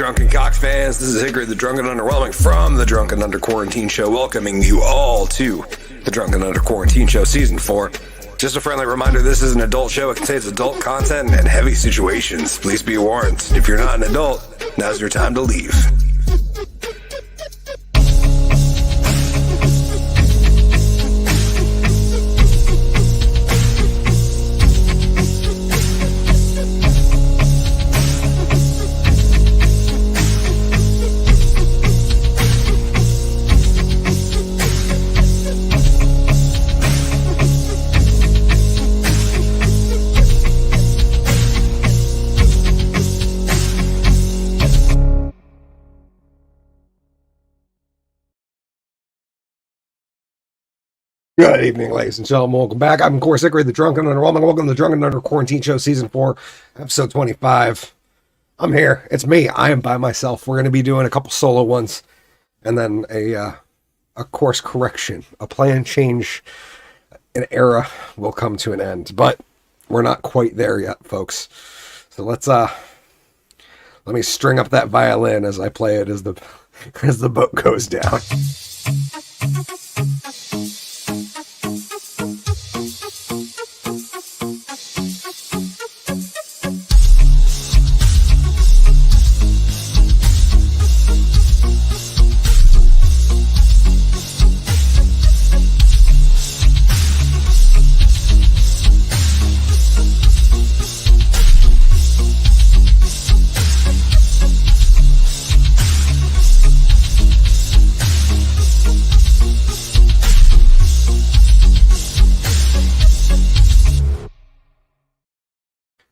Drunken Cock fans. This is Hickory, the Drunken Underwhelming from the Drunken Under Quarantine Show, welcoming you all to the Drunken Under Quarantine Show Season 4. Just a friendly reminder, this is an adult show. It contains adult content and heavy situations. Please be warned. If you're not an adult, now's your time to leave. Good evening, ladies and gentlemen. Welcome back. I'm, of course, Hickory, the Drunken Underwhelming. Welcome to the Drunken Under Quarantine Show, Season 4, Episode 25. I'm here. It's me. I am by myself. We're going to be doing a couple solo ones, and then a course correction. A plan change, an era will come to an end, but we're not quite there yet, folks. So let me string up that violin as I play it as the boat goes down.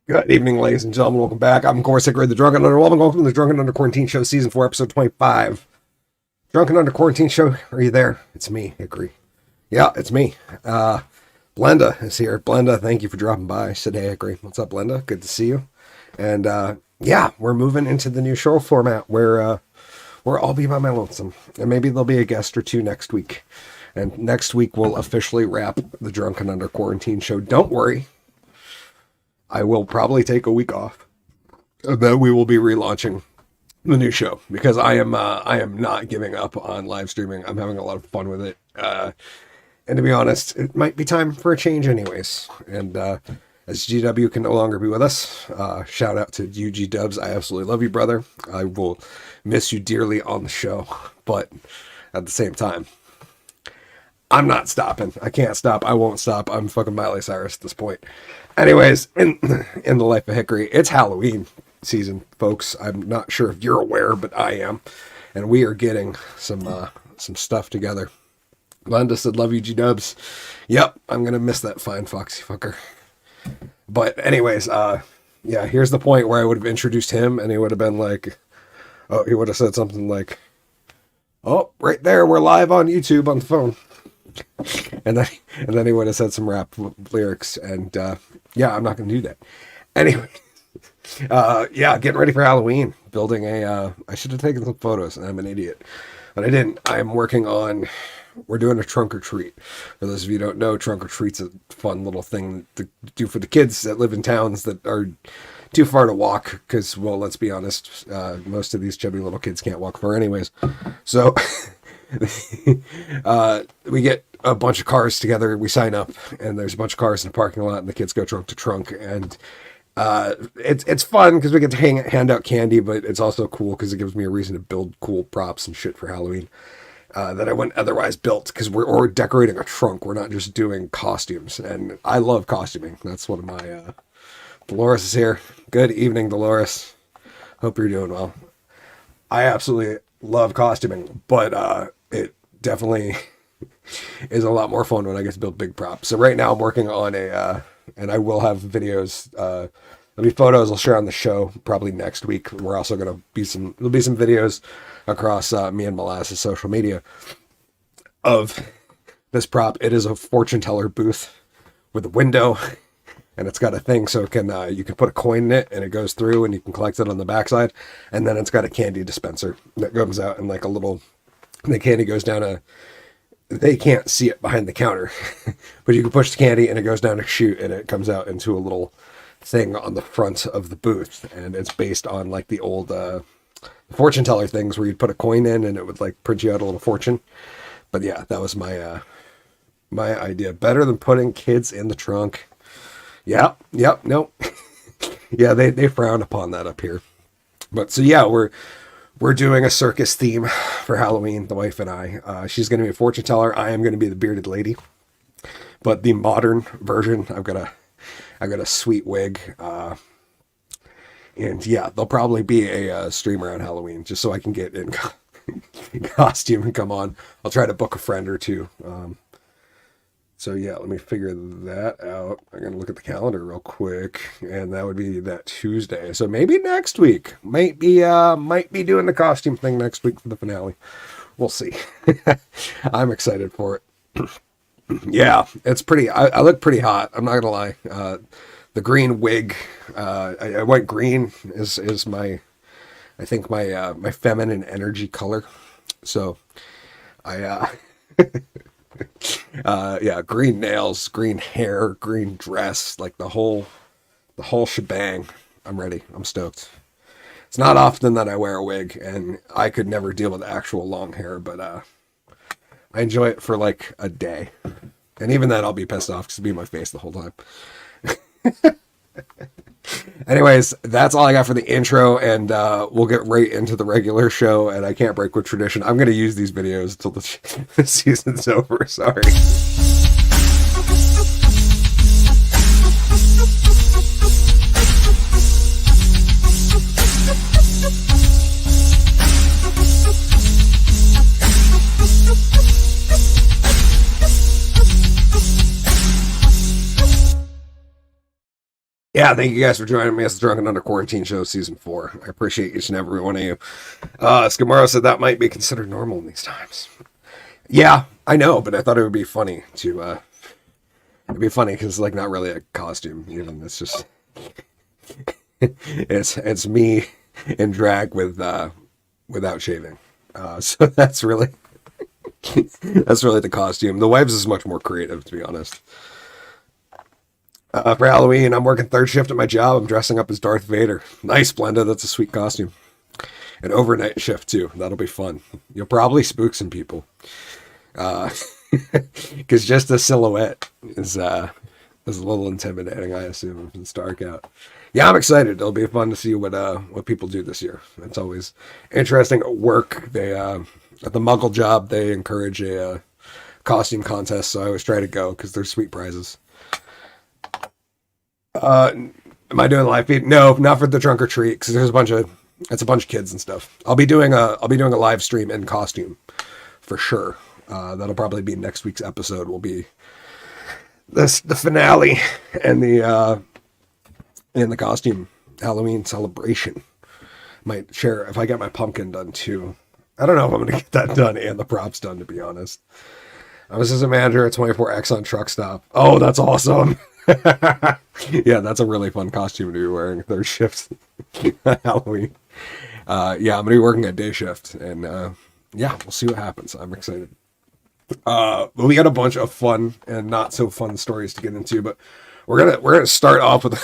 Good evening, ladies and gentlemen. Welcome back. I'm, of course, Hickory, the Drunken Underwhelming. Welcome to the Drunken Under Quarantine Show, Season 4, Episode 25. Drunken Under Quarantine Show, are you there? It's me, Hickory. Yeah, it's me. Blenda is here. Blenda, thank you for dropping by. I said, hey, Hickory. What's up, Blenda? Good to see you. And, yeah, we're moving into the new show format where I'll be by my lonesome. And maybe there'll be a guest or two next week. And next week, we'll officially wrap the Drunken Under Quarantine Show. Don't worry. I will probably take a week off, and then we will be relaunching the new show because I am not giving up on live streaming. I'm having a lot of fun with it, and to be honest, it might be time for a change, anyways. And as GW can no longer be with us, shout out to UG Dubs. I absolutely love you, brother. I will miss you dearly on the show, but at the same time, I'm not stopping. I can't stop. I won't stop. I'm fucking Miley Cyrus at this point. Anyways, in the life of Hickory, it's Halloween season, folks. I'm not sure if you're aware, but I am. And we are getting some stuff together. Glenda said, love you, G-dubs. Yep, I'm going to miss that fine foxy fucker. But anyways, yeah, here's the point where I would have introduced him, and he would have been like, oh, he would have said something like, oh, right there, we're live on YouTube on the phone. And then he would have said some rap lyrics, and yeah, I'm not going to do that. Anyway, yeah, getting ready for Halloween. Building I should have taken some photos, and I'm an idiot, but I didn't. We're doing a trunk or treat. For those of you who don't know, trunk or treat's a fun little thing to do for the kids that live in towns that are too far to walk, because, well, let's be honest, most of these chubby little kids can't walk far anyways. So we get a bunch of cars together, we sign up, and there's a bunch of cars in the parking lot, and the kids go trunk to trunk, and it's fun because we get to hand out candy, but it's also cool because it gives me a reason to build cool props and shit for Halloween that I wouldn't otherwise built, because we're decorating a trunk. We're not just doing costumes, and I love costuming. That's one of my Dolores is here. Good evening, Dolores. Hope you're doing well. I absolutely love costuming, but it definitely is a lot more fun when I get to build big props. So right now I'm working on and I will have videos, there'll be photos I'll share on the show probably next week. We're also going to there'll be some videos across me and Molasses social media of this prop. It is a fortune teller booth with a window, and it's got a thing so it can you can put a coin in it, and it goes through, and you can collect it on the backside. And then it's got a candy dispenser that comes out, and like the candy goes down they can't see it behind the counter, but you can push the candy and it goes down a chute and it comes out into a little thing on the front of the booth. And it's based on like the old fortune teller things where you'd put a coin in and it would like print you out a little fortune. But yeah, that was my idea. Better than putting kids in the trunk. Yep, no. Yeah, they frown upon that up here. But so yeah, we're doing a circus theme for Halloween, the wife and I. She's going to be a fortune teller. I am going to be the bearded lady. But the modern version, I've got a sweet wig. And yeah, there'll probably be a streamer on Halloween just so I can get in costume and come on. I'll try to book a friend or two. So yeah, let me figure that out. I'm going to look at the calendar real quick, and that would be that Tuesday. So maybe next week. Might be doing the costume thing next week for the finale. We'll see. I'm excited for it. Yeah, it's pretty, I look pretty hot. I'm not going to lie. The green wig, I went green is my, I think my feminine energy color. So yeah, green nails, green hair, green dress, like the whole shebang. I'm ready. I'm stoked. It's not often that I wear a wig, and I could never deal with actual long hair, but I enjoy it for like a day. And even then I'll be pissed off because it'll be my face the whole time. Anyways, that's all I got for the intro, and we'll get right into the regular show, and I can't break with tradition. I'm going to use these videos until the season's over. Sorry. Yeah, thank you guys for joining me as the Drunken Under Quarantine Show Season 4. I appreciate each and every one of you. Skamaro said that might be considered normal in these times. Yeah, I know, but I thought it would be funny to, it'd be funny because it's like not really a costume even. It's just, it's me in drag without shaving. So that's really, that's really the costume. The wives is much more creative, to be honest. For Halloween, I'm working third shift at my job. I'm dressing up as Darth Vader. Nice, Blenda. That's a sweet costume. An overnight shift, too. That'll be fun. You'll probably spook some people. Because just the silhouette is a little intimidating, I assume, if it's dark out. Yeah, I'm excited. It'll be fun to see what people do this year. It's always interesting at work. They at the Muggle job, they encourage a costume contest, so I always try to go because there's sweet prizes. Am I doing live feed? No, not for the trunk or treat because there's it's a bunch of kids and stuff. I'll be doing a live stream in costume for sure. That'll probably be next week's episode. Will be the finale and the costume Halloween celebration. Might share if I get my pumpkin done too. I don't know if I'm gonna get that done and the props done, to be honest. I was assistant manager at 24X on truck stop. Oh, that's awesome. Yeah, that's a really fun costume to be wearing third shift Halloween. Yeah, I'm gonna be working a day shift, and yeah, we'll see what happens. I'm excited. But we got a bunch of fun and not so fun stories to get into, but we're gonna start off with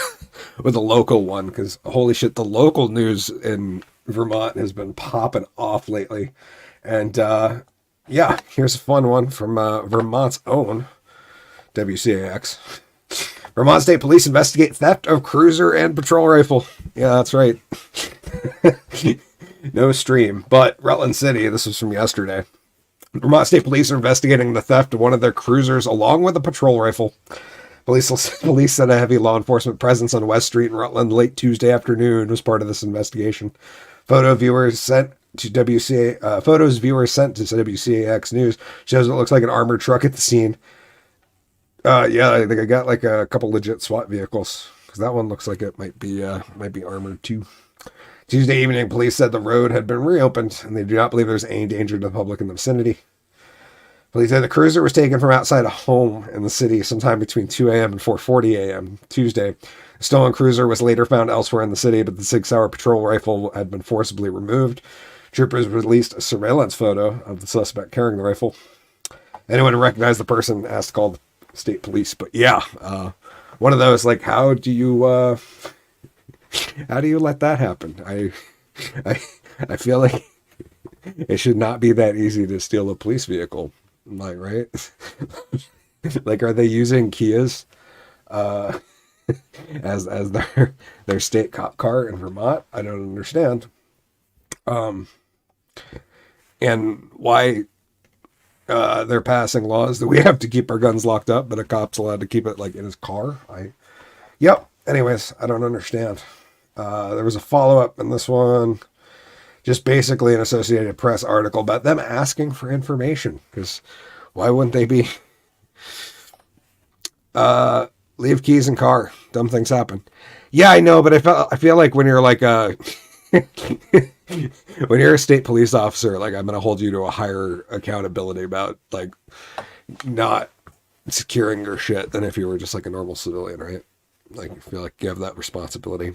with a local one because holy shit, the local news in Vermont has been popping off lately, and yeah, here's a fun one from Vermont's own WCAX. Vermont State Police investigate theft of cruiser and patrol rifle. Yeah, that's right. No stream, but Rutland City, this was from yesterday. Vermont State Police are investigating the theft of one of their cruisers along with a patrol rifle. Police said a heavy law enforcement presence on West Street in Rutland late Tuesday afternoon was part of this investigation. Photos viewers sent to WCAX News shows it looks like an armored truck at the scene. Yeah, I think I got like a couple legit SWAT vehicles because that one looks like it might be armored too. Tuesday evening, police said the road had been reopened and they do not believe there's any danger to the public in the vicinity. Police said the cruiser was taken from outside a home in the city sometime between 2 a.m. and 4:40 a.m. Tuesday. The stolen cruiser was later found elsewhere in the city, but the Sig-Sauer patrol rifle had been forcibly removed. Troopers released a surveillance photo of the suspect carrying the rifle. Anyone who recognized the person asked to call the state police. But yeah, one of those, like, how do you let that happen? I feel like it should not be that easy to steal a police vehicle. Like, right? Like, are they using Kias uh, as their state cop car in Vermont? I don't understand. And why they're passing laws that we have to keep our guns locked up, but a cop's allowed to keep it like in his car. Yep. Anyways, I don't understand. There was a follow-up in this one, just basically an Associated Press article about them asking for information, because why wouldn't they be? Leave keys in car. Dumb things happen. Yeah, I know, but I feel like when you're like a when you're a state police officer, like, I'm going to hold you to a higher accountability about like not securing your shit than if you were just like a normal civilian, right? Like, I feel like you have that responsibility.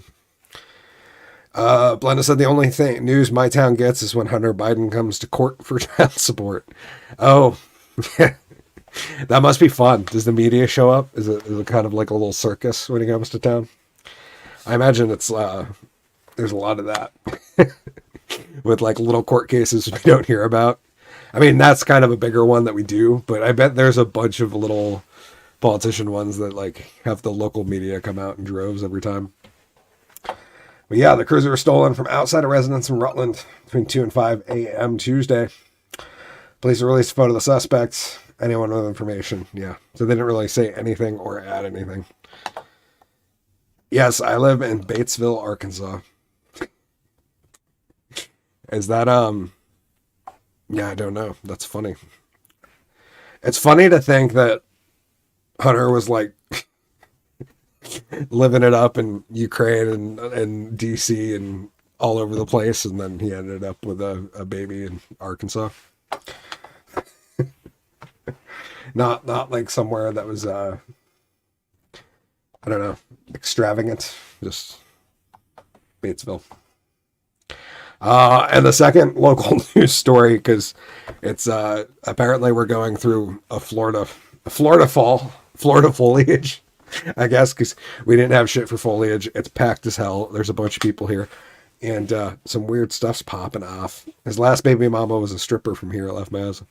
Blenda said the only thing news my town gets is when Hunter Biden comes to court for child support. Oh, that must be fun. Does the media show up? Is it kind of like a little circus when he comes to town? I imagine it's there's a lot of that with like little court cases we don't hear about. I mean, that's kind of a bigger one that we do, but I bet there's a bunch of little politician ones that like have the local media come out in droves every time. But yeah, the cruiser was stolen from outside a residence in Rutland between 2 and 5 a.m. Tuesday. Police released a photo of the suspects. Anyone with information, yeah. So they didn't really say anything or add anything. Yes, I live in Batesville, Arkansas. Is that, yeah, I don't know. That's funny. It's funny to think that Hunter was like living it up in Ukraine and DC and all over the place, and then he ended up with a baby in Arkansas. Not like somewhere that was I don't know, extravagant, just Batesville. And the second local news story, because it's apparently we're going through a Florida foliage, I guess, because we didn't have shit for foliage. It's packed as hell. There's a bunch of people here, and some weird stuff's popping off. His last baby mama was a stripper from here at Left Mass.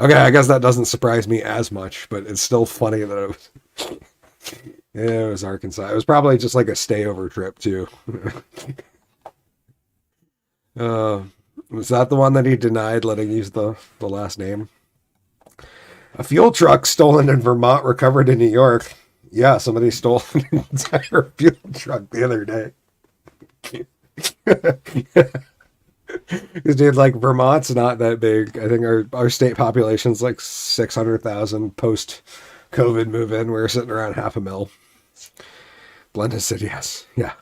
Okay, I guess that doesn't surprise me as much, but it's still funny that it was. Yeah, it was Arkansas. It was probably just like a stayover trip too. Was that the one that he denied letting use the last name? A fuel truck stolen in Vermont recovered in New York. Yeah, somebody stole an entire fuel truck the other day. Because, dude, like, Vermont's not that big. I think our state population's like 600,000 post-COVID move-in. We're sitting around 500,000. Blenda said yes. Yeah.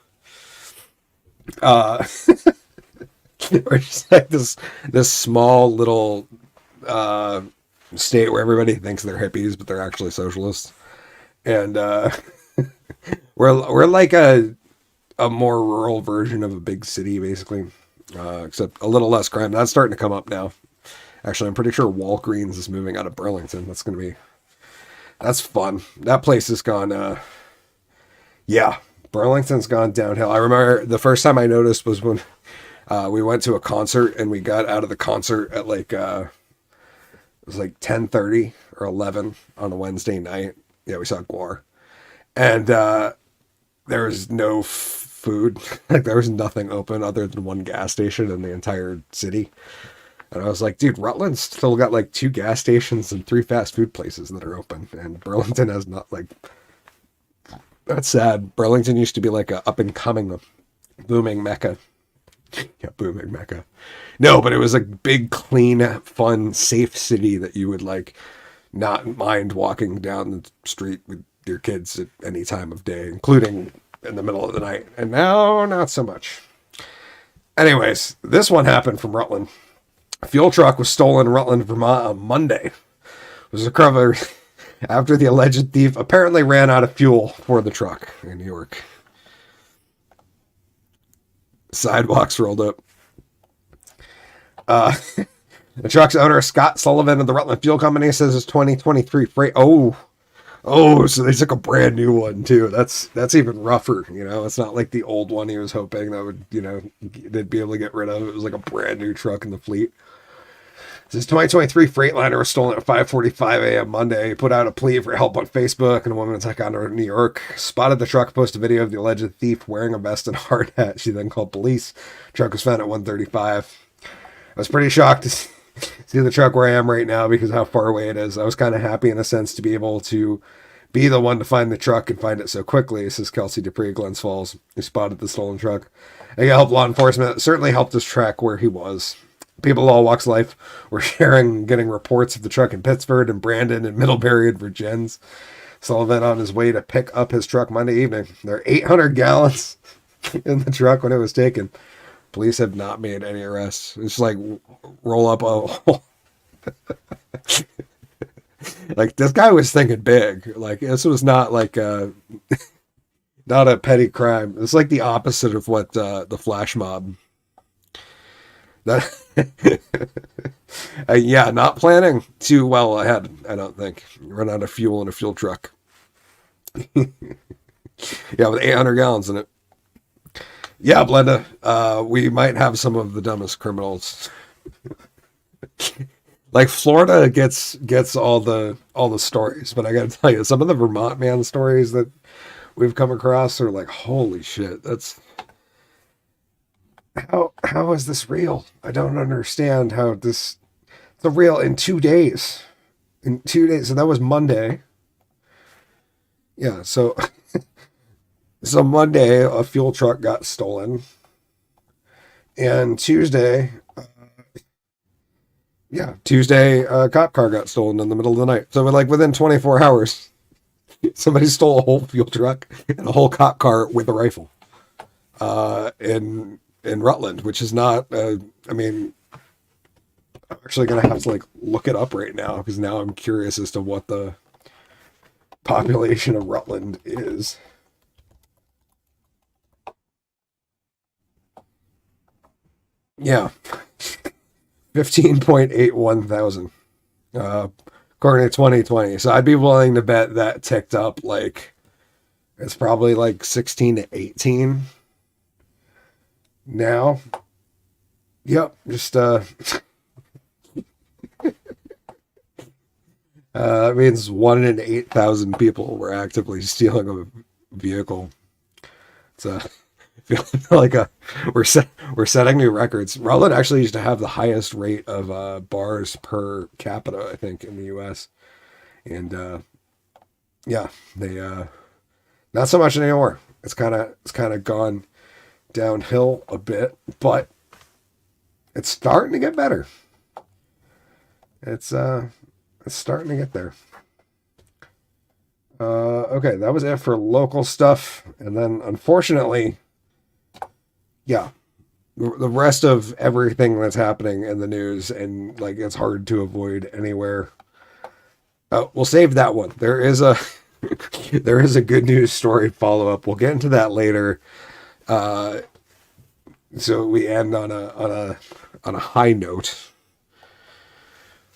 We're just like this small little state where everybody thinks they're hippies, but they're actually socialists. And we're like a more rural version of a big city, basically, except a little less crime. That's starting to come up now. Actually, I'm pretty sure Walgreens is moving out of Burlington. That's fun. That place has gone, yeah, Burlington's gone downhill. I remember the first time I noticed was when we went to a concert, and we got out of the concert at like, it was like 10:30 or 11 on a Wednesday night. Yeah, we saw Guar. And there was no food. Like, there was nothing open other than one gas station in the entire city. And I was like, dude, Rutland's still got like 2 gas stations and 3 fast food places that are open. And Burlington has not, like... That's sad. Burlington used to be like a up-and-coming, booming mecca. Yeah, booming mecca. No, but it was a big, clean, fun, safe city that you would, like, not mind walking down the street with your kids at any time of day, including in the middle of the night. And now, not so much. Anyways, this one happened from Rutland. A fuel truck was stolen in Rutland, Vermont on Monday. It was recovered after the alleged thief apparently ran out of fuel for the truck in New York. Sidewalks rolled up. The truck's owner, Scott Sullivan of the Rutland Fuel Company, says his 2023 freight... Oh, Oh, so they took a brand new one too. That's even rougher, you know. It's not like the old one he was hoping that would, you know, they'd be able to get rid of. It was like a brand new truck in the fleet. This 2023 Freightliner was stolen at 5:45 a.m. Monday. He put out a plea for help on Facebook, and a woman in Ticonderoga, New York, spotted the truck, posted a video of the alleged thief wearing a vest and hard hat. She then called police. The truck was found at 1:35. I was pretty shocked to see the truck where I am right now because of how far away it is. I was kind of happy in a sense to be able to be the one to find the truck and find it so quickly, says Kelsey Dupree, Glens Falls, who spotted the stolen truck. He helped law enforcement. It certainly helped us track where he was. People of all walks of life were sharing, getting reports of the truck in Pittsford and Brandon and Middlebury and Virgins. Sullivan on his way to pick up his truck Monday evening. There are 800 gallons in the truck when it was taken. Police have not made any arrests. It's just like roll up a hole. Like, this guy was thinking big. Like, this was not like not a petty crime. It's like the opposite of what the flash mob. That yeah, not planning too well ahead, I don't think. Run out of fuel in a fuel truck. Yeah, with 800 gallons in it. Yeah, Blenda, we might have some of the dumbest criminals. Like, Florida gets all the stories, but I gotta tell you, some of the Vermont man stories that we've come across are like, holy shit, that's how is this real? I don't understand how this the real in 2 days. In 2 days, so that was Monday. Yeah, so so Monday a fuel truck got stolen, and Tuesday a cop car got stolen in the middle of the night. So like within 24 hours, somebody stole a whole fuel truck and a whole cop car with a rifle. In Rutland, which is not, I mean, I'm actually going to have to like look it up right now because now I'm curious as to what the population of Rutland is. Yeah. 15.81 thousand, according to 2020. So I'd be willing to bet that ticked up like, it's probably like 16 to 18. Now, yep, just it means 1 in 8,000 people were actively stealing a vehicle. It's I feel like we're setting new records. Rutland actually used to have the highest rate of bars per capita, I think, in the U.S. And yeah, they not so much anymore. It's kind of gone downhill a bit, but it's starting to get better. It's starting to get there. Okay, that was it for local stuff, and then unfortunately, yeah, the rest of everything that's happening in the news, and like it's hard to avoid anywhere. We'll save that one. There is a good news story follow up. We'll get into that later. So we end on a high note.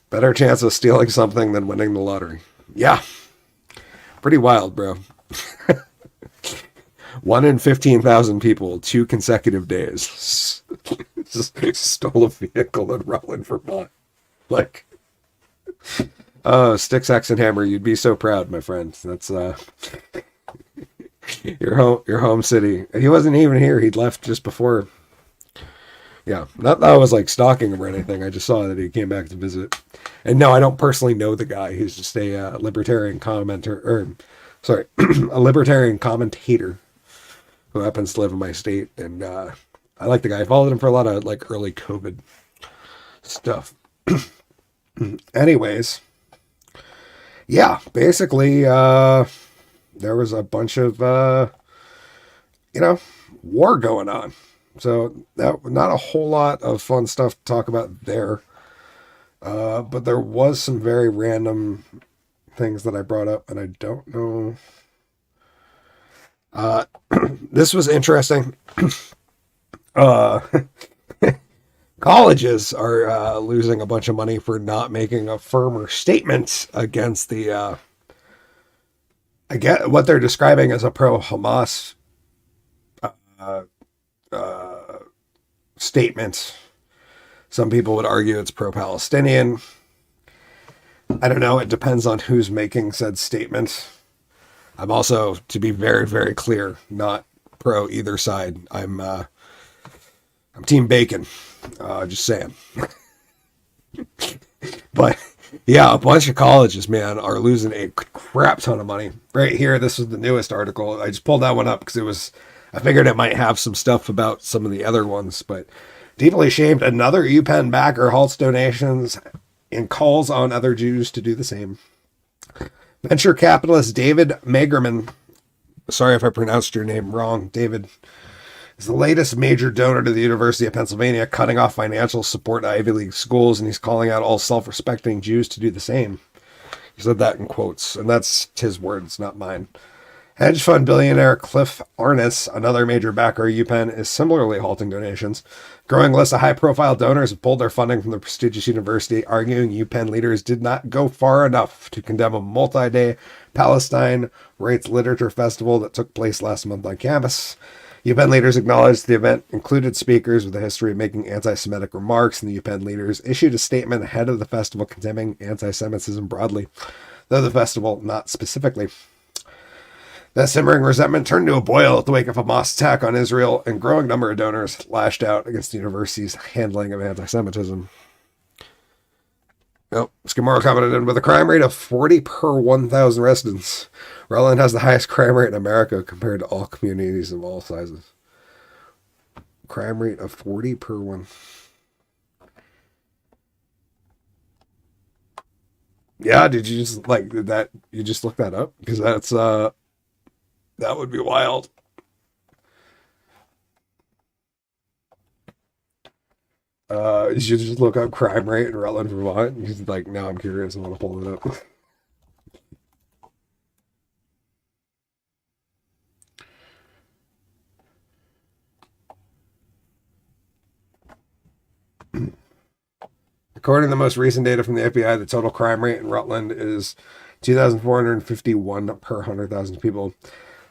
Better chance of stealing something than winning the lottery. Yeah. Pretty wild, bro. 1 in 15,000 people, 2 consecutive days. Just stole a vehicle in Rutland, Vermont. Like, oh, Sticks, Axe, and Hammer, you'd be so proud, my friend. That's your home city. He wasn't even here. He'd left just before. Yeah, not that I was like stalking him or anything. I just saw that he came back to visit. And no, I don't personally know the guy. He's just a libertarian commenter, a libertarian commentator who happens to live in my state. And I like the guy. I followed him for a lot of like early COVID stuff. Anyways, yeah, basically, there was a bunch of, war going on. So that not a whole lot of fun stuff to talk about there. But there was some very random things that I brought up, and I don't know. This was interesting. Colleges are losing a bunch of money for not making a firmer statement against the I get what they're describing as a pro-Hamas uh, uh, statement. Some people would argue it's pro-Palestinian. I don't know. It depends on who's making said statement. I'm also, to be very, very clear, not pro either side. I'm Team Bacon. Just saying. But yeah, a bunch of colleges, man, are losing a crap ton of money. Right here, this was the newest article. I just pulled that one up because I figured it might have some stuff about some of the other ones. But deeply shamed, another UPenn backer halts donations and calls on other Jews to do the same. Venture capitalist David Magerman, sorry if I pronounced your name wrong, David, is the latest major donor to the University of Pennsylvania, cutting off financial support to Ivy League schools, and he's calling out all self-respecting Jews to do the same. He said that in quotes, and that's his words, not mine. Hedge fund billionaire Cliff Arness, another major backer of UPenn, is similarly halting donations. Growing list of high-profile donors have pulled their funding from the prestigious university, arguing UPenn leaders did not go far enough to condemn a multi-day Palestine Rights Literature Festival that took place last month on campus. UPenn leaders acknowledged the event included speakers with a history of making anti-Semitic remarks, and the UPenn leaders issued a statement ahead of the festival condemning anti-Semitism broadly, though the festival not specifically. That simmering resentment turned to a boil at the wake of a Hamas attack on Israel, and a growing number of donors lashed out against the university's handling of anti-Semitism. Skimaro commented, with a crime rate of 40 per 1,000 residents, Rutland has the highest crime rate in America compared to all communities of all sizes. Crime rate of 40 per 1. Yeah, did you just did that? You just look that up? Because that would be wild. You should just look up crime rate in Rutland, Vermont. He's like, now I'm curious. I want to pull it up. According to the most recent data from the FBI, the total crime rate in Rutland is 2,451 per 100,000 people,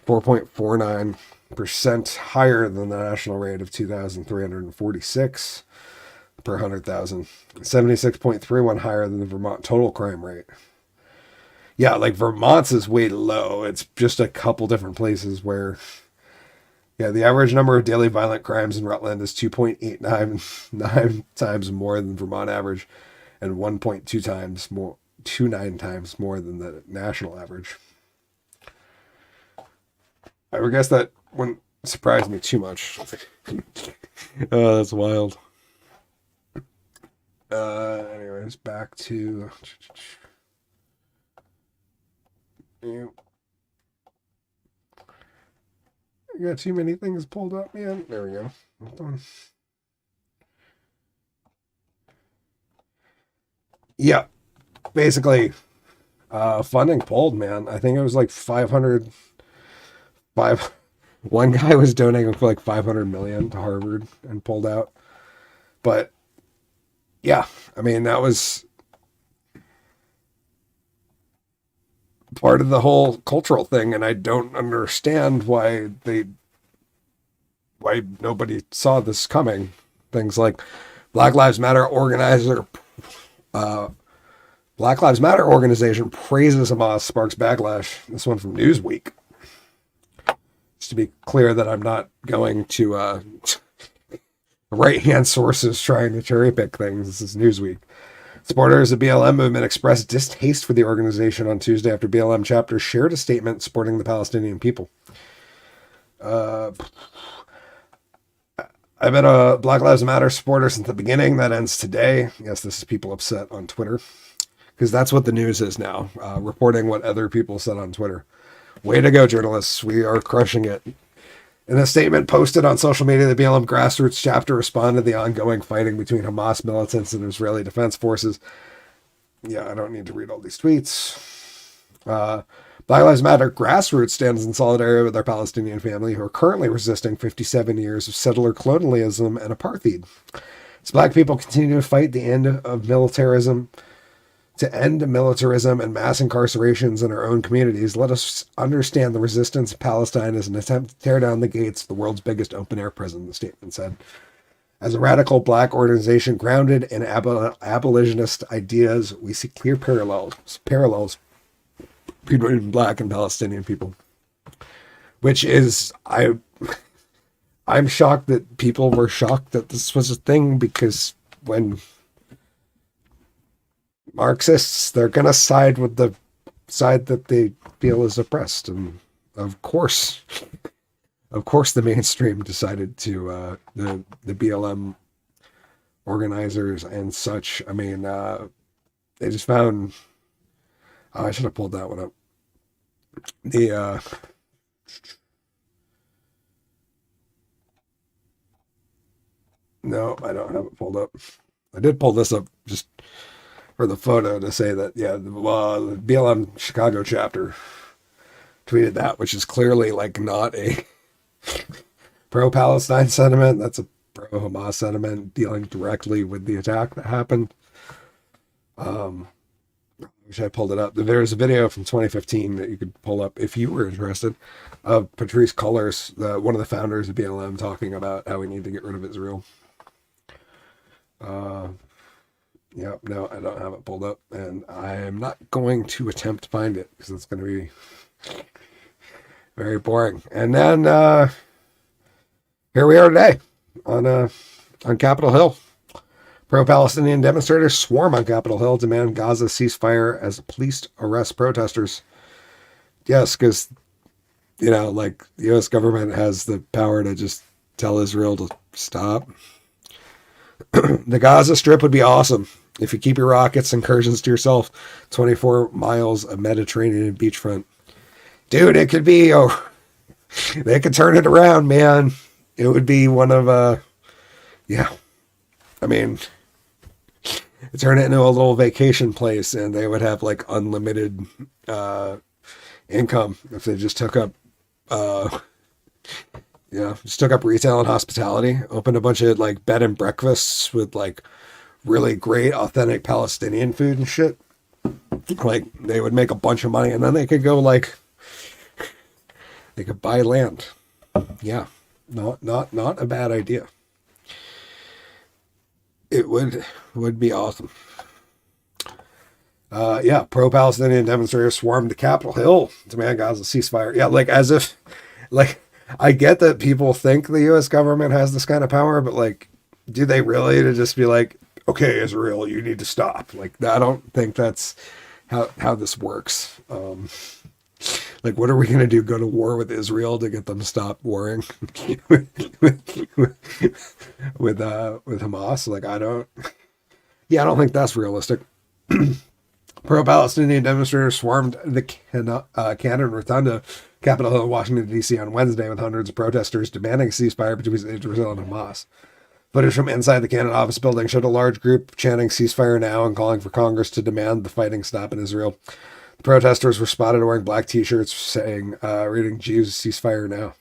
4.49% higher than the national rate of 2,346 per 100,000, 76.31 higher than the Vermont total crime rate. Yeah, Vermont's is way low. It's just a couple different places where, yeah, the average number of daily violent crimes in Rutland is 2.89 times more than Vermont average, and 1.2 times more, 29 times more than the national average. I would guess that wouldn't surprise me too much. Oh, that's wild. Anyways, back to you. I got too many things pulled up, man. There we go. Hold on. Yeah, basically, funding pulled, man. I think it was like 500. One guy was donating for like 500 million to Harvard and pulled out. But yeah, I mean, that was part of the whole cultural thing, and I don't understand why nobody saw this coming. Things like Black Lives Matter organization praises Hamas, sparks backlash. This one from Newsweek. Just to be clear that I'm not going to right-hand sources trying to cherry pick things. This is Newsweek. Supporters of the BLM movement expressed distaste for the organization on Tuesday after BLM chapter shared a statement supporting the Palestinian people. I've been a Black Lives Matter supporter since the beginning. That ends today. Yes, this is people upset on Twitter, because that's what the news is now, reporting what other people said on Twitter. Way to go, journalists. We are crushing it. In a statement posted on social media, the BLM grassroots chapter responded to the ongoing fighting between Hamas militants and Israeli Defense Forces. Yeah, I don't need to read all these tweets. Black Lives Matter grassroots stands in solidarity with our Palestinian family who are currently resisting 57 years of settler colonialism and apartheid. As Black people continue to fight the end of militarism, To end militarism and mass incarcerations in our own communities, let us understand the resistance of Palestine as an attempt to tear down the gates of the world's biggest open-air prison, the statement said. As a radical black organization grounded in abolitionist ideas, we see clear parallels between black and Palestinian people. Which is, I'm shocked that people were shocked that this was a thing, because when Marxists, they're going to side with the side that they feel is oppressed. And of course the mainstream decided to, the BLM organizers and such. I mean, they just found, oh, I should have pulled that one up. No, I don't have it pulled up. I did pull this up just for the photo to say that, yeah, the BLM Chicago chapter tweeted that, which is clearly like not a pro-Palestine sentiment. That's a pro-Hamas sentiment dealing directly with the attack that happened. I wish I pulled it up. There's a video from 2015 that you could pull up if you were interested, of Patrisse Cullors, one of the founders of BLM, talking about how we need to get rid of Israel. Yeah, no, I don't have it pulled up, and I am not going to attempt to find it because it's going to be very boring. And then here we are today on Capitol Hill. Pro-Palestinian demonstrators swarm on Capitol Hill, demand Gaza ceasefire as police arrest protesters. Yes, because, you know, like, the U.S. government has the power to just tell Israel to stop. The Gaza Strip would be awesome if you keep your rockets incursions to yourself. 24 miles of Mediterranean beachfront. Dude, it could be, they could turn it around, man. It would be one of, yeah. I mean, turn it into a little vacation place, and they would have like unlimited income if they just took up, just took up retail and hospitality, opened a bunch of like bed and breakfasts with like really great authentic Palestinian food and shit. Like, they would make a bunch of money, and then they could go like, they could buy land. Yeah, not a bad idea. It would be awesome. Yeah, pro-Palestinian demonstrators swarmed the Capitol Hill to demand Gaza ceasefire. Yeah, like, as if, like, I get that people think the U.S. government has this kind of power, but like, do they really? To just be like, okay, Israel, you need to stop. Like, I don't think that's how this works. Like, what are we going to do? Go to war with Israel to get them to stop warring with Hamas? Like, I don't think that's realistic. Pro-Palestinian demonstrators swarmed the Cannon Rotunda, Capitol Hill, Washington, D.C. on Wednesday, with hundreds of protesters demanding a ceasefire between Israel and Hamas. Footage from inside the Cannon office building showed a large group chanting ceasefire now and calling for Congress to demand the fighting stop in Israel. The protesters were spotted wearing black t-shirts saying, reading Jews ceasefire now.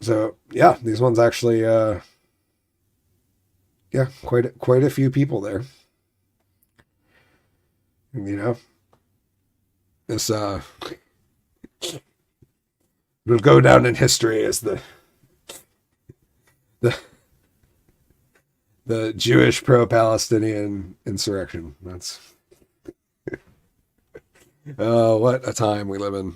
So, yeah, these ones actually, quite a few people there. You know, this, it'll go down in history as the Jewish pro-Palestinian insurrection. That's what a time we live in.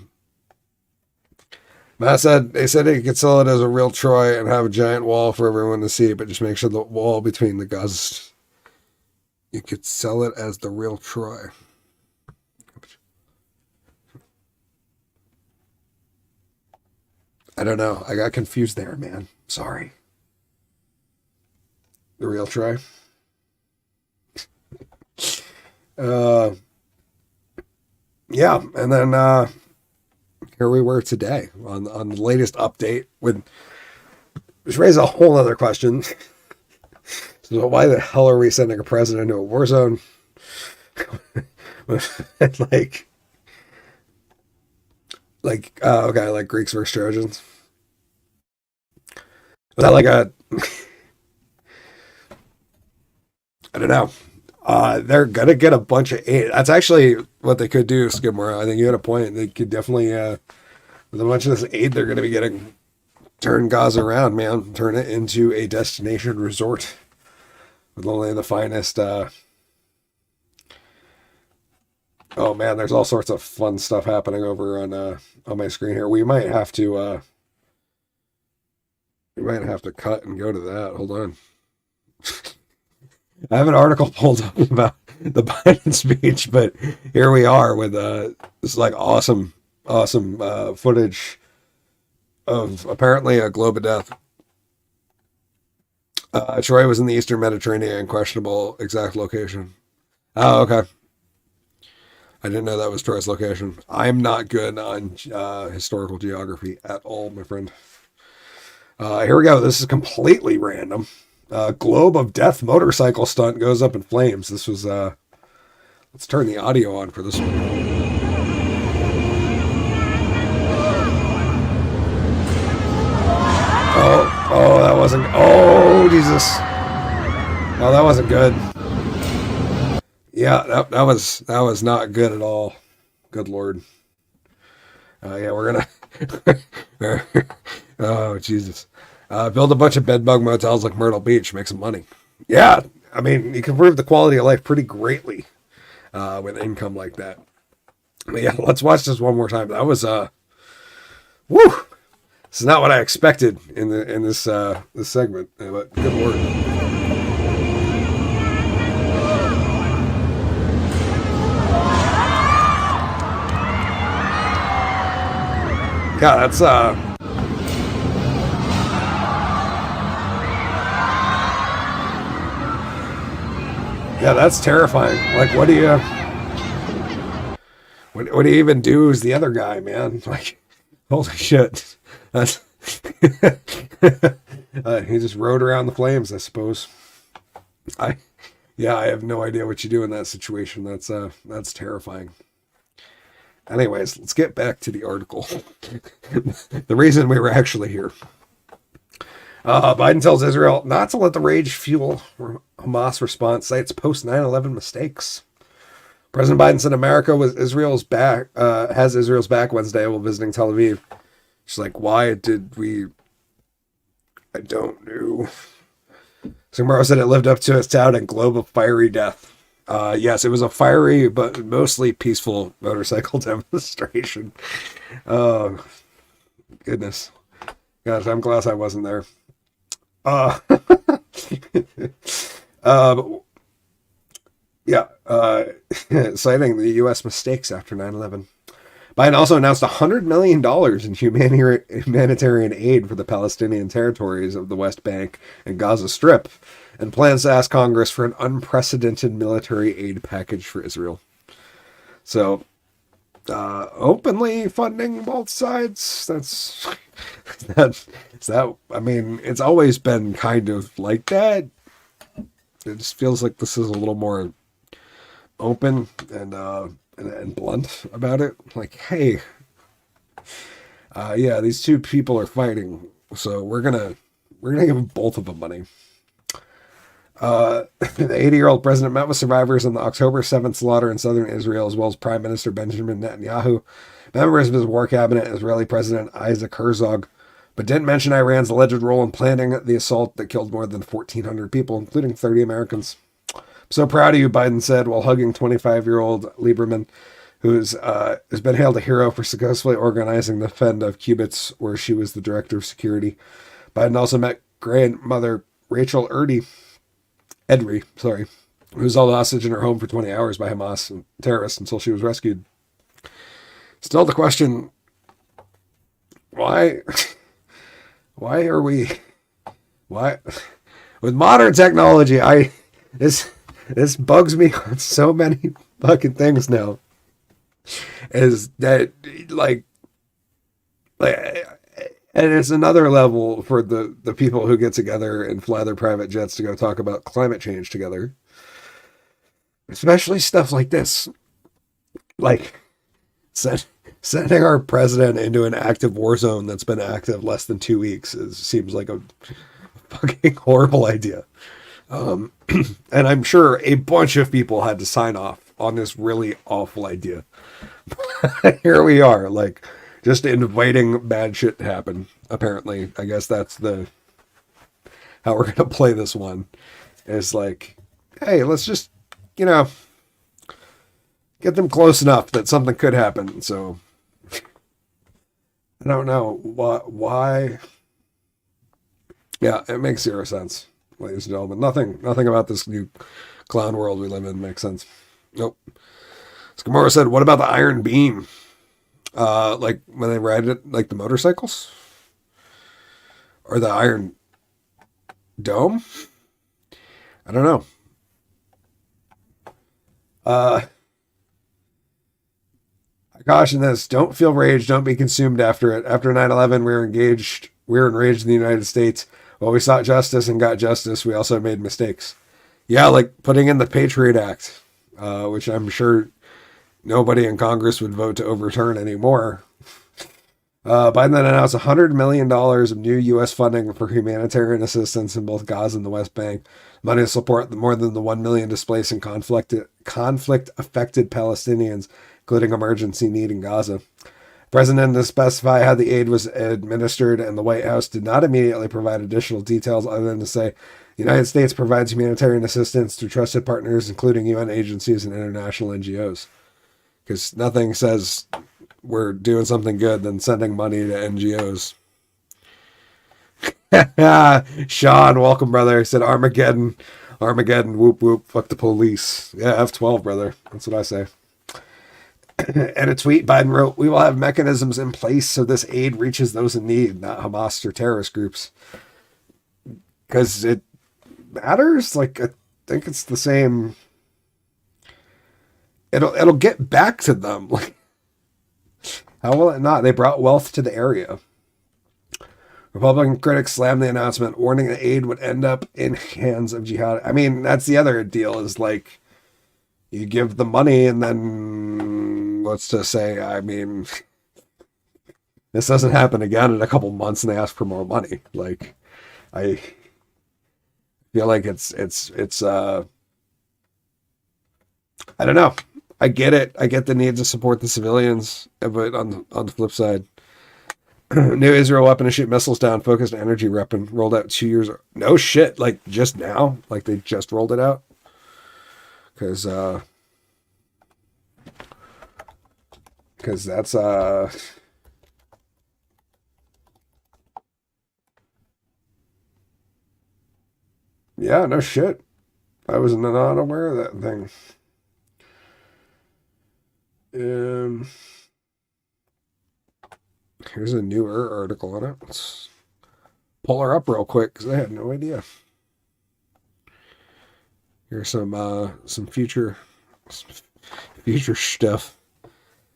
Matt said they said he could sell it as a real Troy and have a giant wall for everyone to see, but just make sure the wall between the Gaza. You could sell it as the real Troy. I don't know. I got confused there, man. Sorry. The real Troy. Yeah, and then here we were today on the latest update, which raises a whole other question. So why the hell are we sending a president to a war zone? like Greeks versus Trojans. Was that like a? I don't know. They're gonna get a bunch of aid. That's actually what they could do, Skidmore. I think you had a point. They could definitely, with a bunch of this aid they're gonna be getting, turn Gaza around, man. Turn it into a destination resort with only the finest. Oh man, there's all sorts of fun stuff happening over on my screen here. We might have to cut and go to that. Hold on. I have an article pulled up about the Biden speech, but here we are with this like awesome footage of apparently a globe of death. Troy was in the Eastern Mediterranean, questionable exact location. Oh, okay. I didn't know that was Troy's location. I'm not good on historical geography at all, my friend. Here we go. This is completely random. Globe of Death motorcycle stunt goes up in flames. This was, let's turn the audio on for this one. Oh, that wasn't, oh, Jesus. Oh, that wasn't good. Yeah, that was not good at all. Good Lord. Yeah, we're gonna, oh, Jesus. Build a bunch of bedbug motels like Myrtle Beach, make some money. Yeah, I mean, you can improve the quality of life pretty greatly with income like that. But yeah, let's watch this one more time. That was woo. This is not what I expected in this segment, but good Lord. Yeah, that's yeah, that's terrifying. Like, what do you even do as the other guy, man? Like, holy shit. That's he just rode around the flames, I suppose. I have no idea what you do in that situation. That's terrifying. Anyways, let's get back to the article. The reason we were actually here. Biden tells Israel not to let the rage fuel Hamas response, cites post 9/11 mistakes. President Biden said America has Israel's back Wednesday while visiting Tel Aviv. She's like, why did we? I don't know. Tomorrow said it lived up to its touting globe of fiery death. Yes, it was a fiery but mostly peaceful motorcycle demonstration. Oh, goodness. Gosh, I'm glad I wasn't there. Citing the U.S. mistakes after 9/11. Biden also announced $100 million in humanitarian aid for the Palestinian territories of the West Bank and Gaza Strip, and plans to ask Congress for an unprecedented military aid package for Israel. So, openly funding both sides. I mean, it's always been kind of like that. It just feels like this is a little more open and blunt about it. Like, hey, these two people are fighting, so we're gonna give both of them money. The 80-year-old president met with survivors in the October 7th slaughter in southern Israel, as well as Prime Minister Benjamin Netanyahu, members of his war cabinet, Israeli President Isaac Herzog, but didn't mention Iran's alleged role in planning the assault that killed more than 1,400 people, including 30 Americans. I'm so proud of you, Biden said, while hugging 25-year-old Lieberman, who's has been hailed a hero for successfully organizing the defend of Kibbutz, where she was the director of security. Biden also met grandmother Rachel Edry, who was held hostage in her home for 20 hours by Hamas and terrorists until she was rescued. Still the question, why with modern technology, this bugs me on so many fucking things now, is that like and it's another level for the people who get together and fly their private jets to go talk about climate change together. Especially stuff like this. Like, sending our president into an active war zone that's been active less than 2 weeks seems like a fucking horrible idea. And I'm sure a bunch of people had to sign off on this really awful idea. Here we are, like, just inviting bad shit to happen. Apparently, I guess that's the how we're gonna play this one. Is like, hey, let's just, you know, get them close enough that something could happen. So I don't know why. Yeah, it makes zero sense, ladies and gentlemen. Nothing about this new clown world we live in makes sense. Nope. Skamora said, "What about the iron beam? Like when they ride it, like the motorcycles, or the iron dome? I don't know." I caution this: don't feel rage, don't be consumed after it. After 9/11, we were enraged in the United States. While we sought justice and got justice, we also made mistakes. Yeah, like putting in the Patriot Act, which I'm sure nobody in Congress would vote to overturn anymore. Biden then announced $100 million of new U.S. funding for humanitarian assistance in both Gaza and the West Bank. Money to support more than the 1 million displaced and conflict-affected Palestinians, including emergency need in Gaza. The president didn't specify how the aid was administered, and the White House did not immediately provide additional details other than to say the United States provides humanitarian assistance to trusted partners, including UN agencies and international NGOs. Because nothing says we're doing something good than sending money to NGOs. Sean, welcome, brother. He said Armageddon, whoop whoop, fuck the police. Yeah, F12, brother. That's what I say. And a tweet, Biden wrote, "We will have mechanisms in place so this aid reaches those in need, not Hamas or terrorist groups." Because it matters. Like, I think it's the same. It'll get back to them. Like, how will it not? They brought wealth to the area. Republican critics slammed the announcement, warning that aid would end up in hands of jihad. I mean, that's the other deal, is like, you give the money and then, let's just say, I mean, this doesn't happen again in a couple months and they ask for more money. Like, I feel like it's I don't know. I get it. I get the need to support the civilians, but on the flip side, new Israel weapon to shoot missiles down, focused energy weapon rolled out 2 years. No shit, like just now, like they just rolled it out. Because that's yeah, no shit. I was not aware of that thing. Here's a newer article on it. Let's pull her up real quick because I had no idea. Here's some future stuff.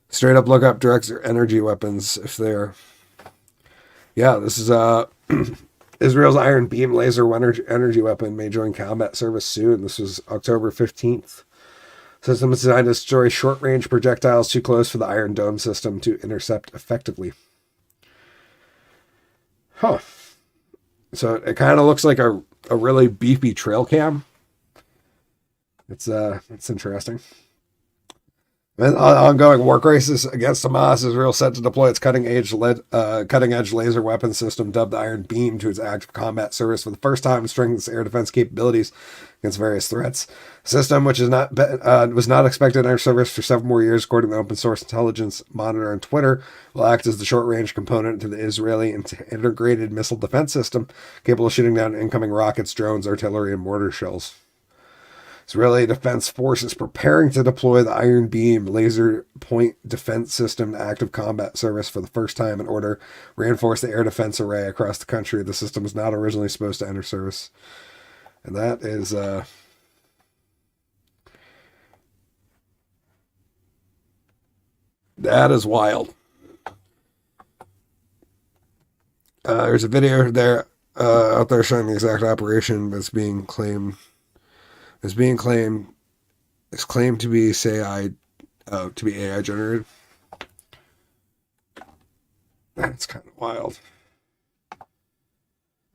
Straight up look up direct energy weapons if they're. Yeah, this is Israel's Iron Beam laser energy weapon may join combat service soon. This was October 15th. System is designed to destroy short-range projectiles too close for the Iron Dome system to intercept effectively. Huh. So it kind of looks like a really beefy trail cam. It's interesting. And ongoing war crisis against Hamas, Israel set to deploy its cutting-edge laser weapon system, dubbed the Iron Beam, to its active combat service for the first time and strengthen its air defense capabilities against various threats. The system, which was not expected to enter service for several more years, according to the open source intelligence monitor on Twitter, will act as the short-range component to the Israeli integrated missile defense system, capable of shooting down incoming rockets, drones, artillery, and mortar shells. Israeli Defense Forces preparing to deploy the Iron Beam laser point defense system to active combat service for the first time in order to reinforce the air defense array across the country. The system was not originally supposed to enter service. And that is wild. There's a video there out there showing the exact operation, but it's claimed to be AI generated. That's kind of wild.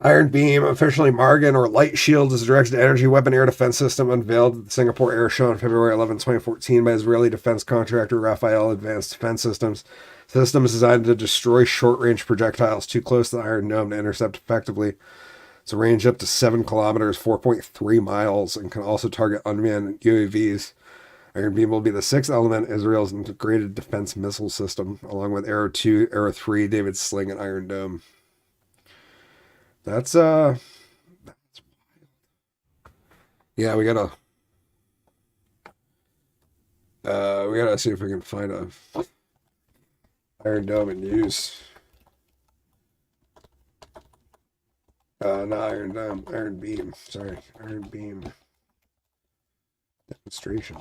Iron Beam, officially Margin or Light Shield, is a directed energy weapon air defense system unveiled at the Singapore Air Show on February 11, 2014 by Israeli defense contractor Rafael Advanced Defense Systems. System is designed to destroy short-range projectiles too close to the Iron Dome to intercept effectively. It's a range up to 7 kilometers, 4.3 miles, and can also target unmanned UAVs. Iron Beam will be the sixth element in Israel's integrated defense missile system, along with Arrow 2, Arrow 3, David's Sling, and Iron Dome. That's yeah, we gotta see if we can find a Iron Dome in use. Not Iron Dome, Iron Beam. Sorry, Iron Beam demonstration.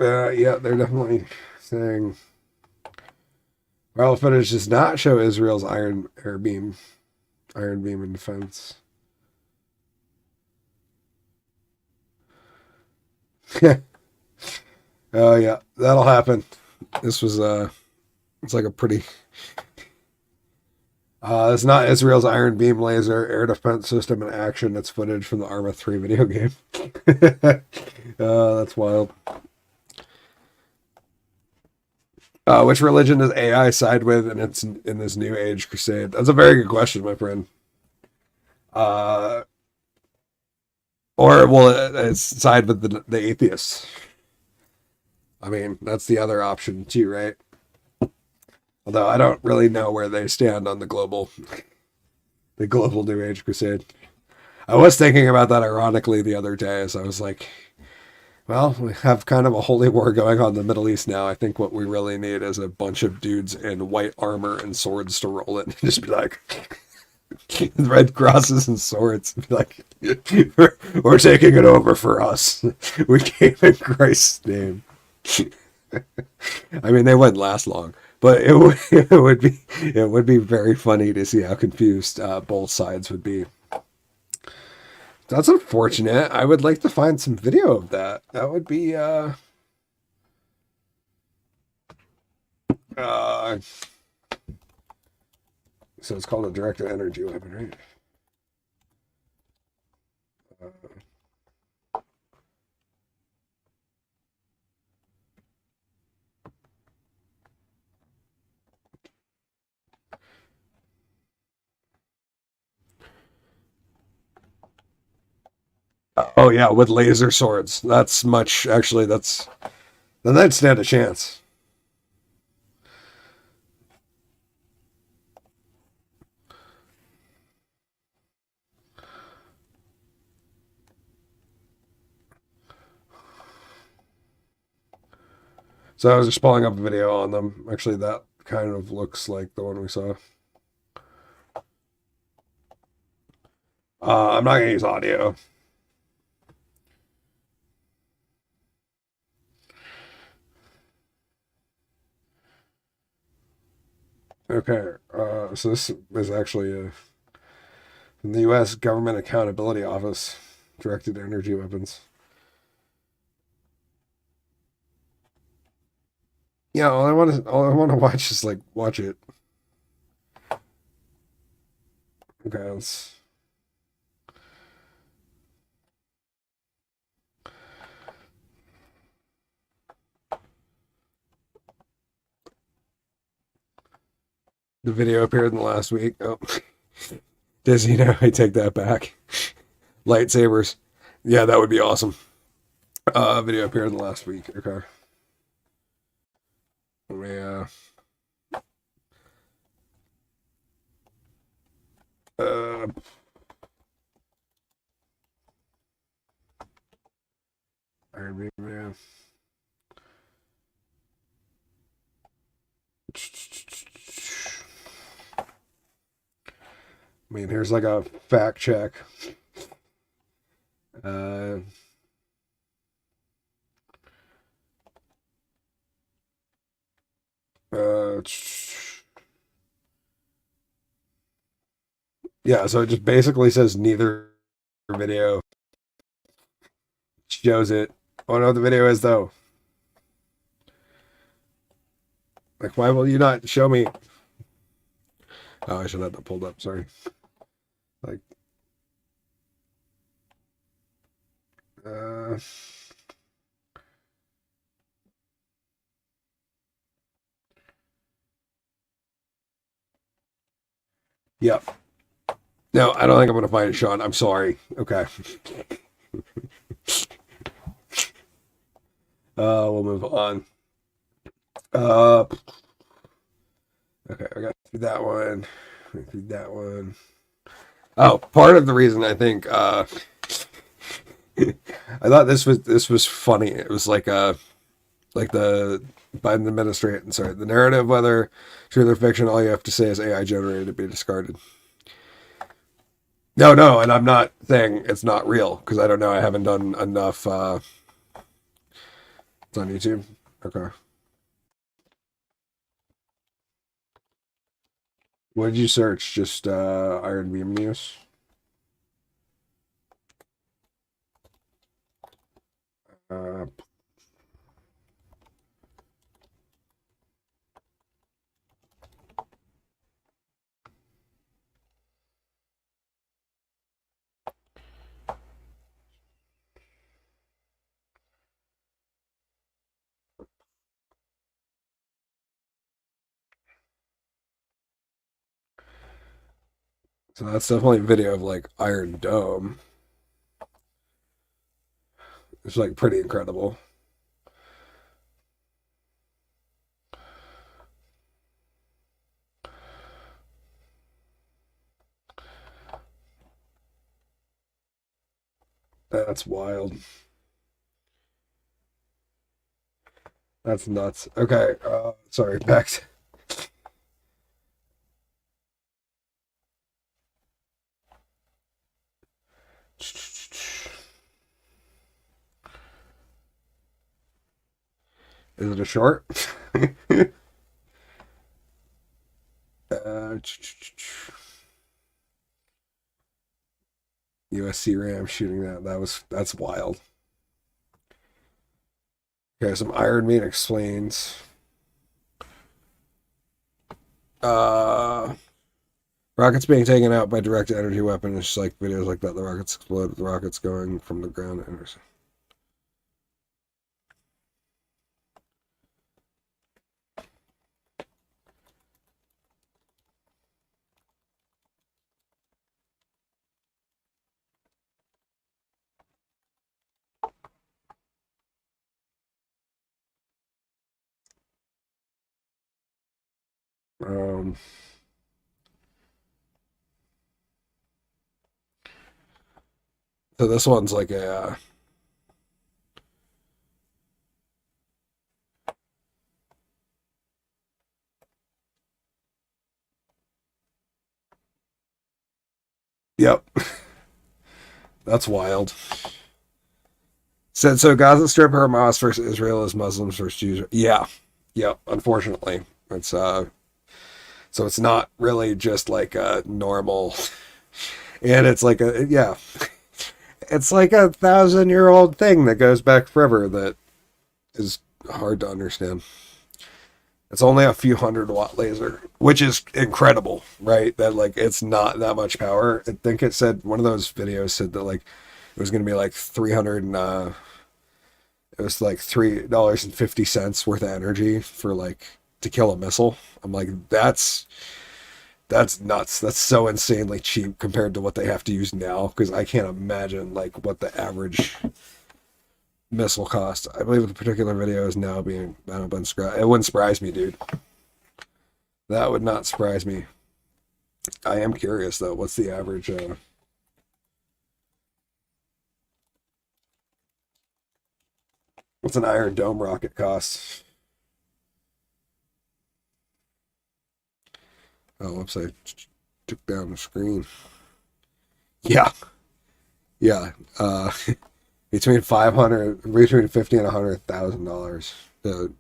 Yeah, they're definitely saying viral footage does not show Israel's Iron Beam in defense. Oh yeah, that'll happen. This was it's like a pretty it's not Israel's Iron Beam laser air defense system in action. It's footage from the Arma 3 video game. That's wild. Which religion does AI side with in this new age crusade? That's a very good question, my friend. Or well, it's side with the atheists. I mean, that's the other option too, right? Although I don't really know where they stand on the global New Age crusade. I was thinking about that ironically the other day, as I was like, well, we have kind of a holy war going on in the Middle East now. I think what we really need is a bunch of dudes in white armor and swords to roll it and just be like, red crosses and swords. Be like, we're taking it over for us. We came in Christ's name. I mean, they wouldn't last long, but it would be very funny to see how confused both sides would be. That's unfortunate. I would like to find some video of that. That would be so it's called a directed energy weapon, right? Oh yeah, with laser swords. That's much actually. Then they'd stand a chance. So I was just pulling up a video on them. Actually, that kind of looks like the one we saw. I'm not gonna use audio. Okay, so this is actually from the U.S. Government Accountability Office, directed energy weapons. Yeah, all I want to watch is like watch it. Okay, let's. The video appeared in the last week. Oh, Disney, no, I take that back. Lightsabers. Yeah, that would be awesome. Video appeared in the last week. Okay. Yeah. Iron Man. I mean, here's like a fact check. Yeah, so it just basically says neither video shows it. I don't know what the video is though. Like, why will you not show me? Oh, I should have that pulled up. Sorry. Like, yep. No, I don't think I'm gonna find it, Sean. I'm sorry. Okay. We'll move on. Okay, I got through that one. Through that one. Oh, part of the reason I think I thought this was funny. It was like the Biden administration. Sorry, the narrative, whether truth or fiction, all you have to say is AI generated to be discarded. No, and I'm not saying it's not real because I don't know. I haven't done enough. It's on YouTube. Okay. What did you search? Just Iron Beam News? So that's definitely a video of like Iron Dome. It's like pretty incredible. That's wild. That's nuts. Okay, sorry, back to... Is it a short? USC Ram shooting that. That's wild. Okay, some Iron Man explains. Rockets being taken out by direct energy weapon. It's just like videos like that. The rockets explode. The rockets going from the ground. So this one's like a yep. That's wild. Said so Gaza Strip, Hamas versus Israel is Muslims versus Jews. Yeah. Yep. Unfortunately. It's so it's not really just like a normal, and it's like it's like a 1,000-year-old thing that goes back forever that is hard to understand. It's only a few 100-watt laser, which is incredible, right? That like it's not that much power. I think it said one of those videos said that like it was going to be like 300 and it was like $3.50 worth of energy for like to kill a missile. I'm like, that's nuts. That's so insanely cheap compared to what they have to use now. Because I can't imagine like what the average missile cost. I believe the particular video is now being been scrapped. It wouldn't surprise me, dude. That would not surprise me. I am curious though. What's the average? What's an Iron Dome rocket cost? Oh, whoops! I took down the screen. Yeah, yeah. Between $50 and $100,000 to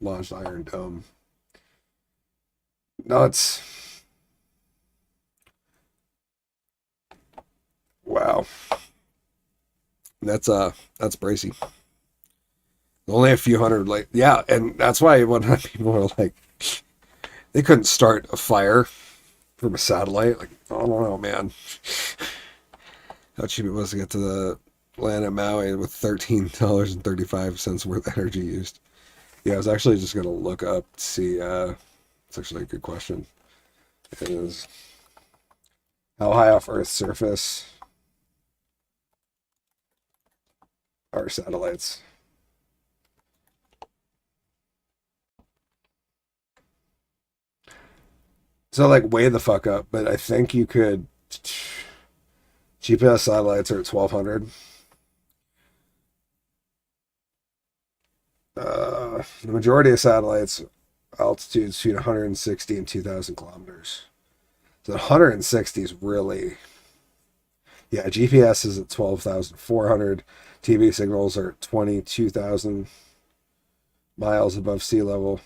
launch the Iron Dome. Nuts. Wow. That's bracy. Only a few hundred, like, yeah, and that's why when people were like, they couldn't start a fire from a satellite. Like, I don't know, man. How cheap it was to get to the land at Maui with $13.35 worth of energy used. Yeah, I was actually just gonna look up to see. It's actually a good question. It is how high off Earth's surface are satellites? So like way the fuck up, but I think you could. GPS satellites are at 1200. The majority of satellites altitudes between 160 and 2,000 kilometers. So 160 is really, yeah. GPS is at 12,400. TV signals are at 22,000 miles above sea level.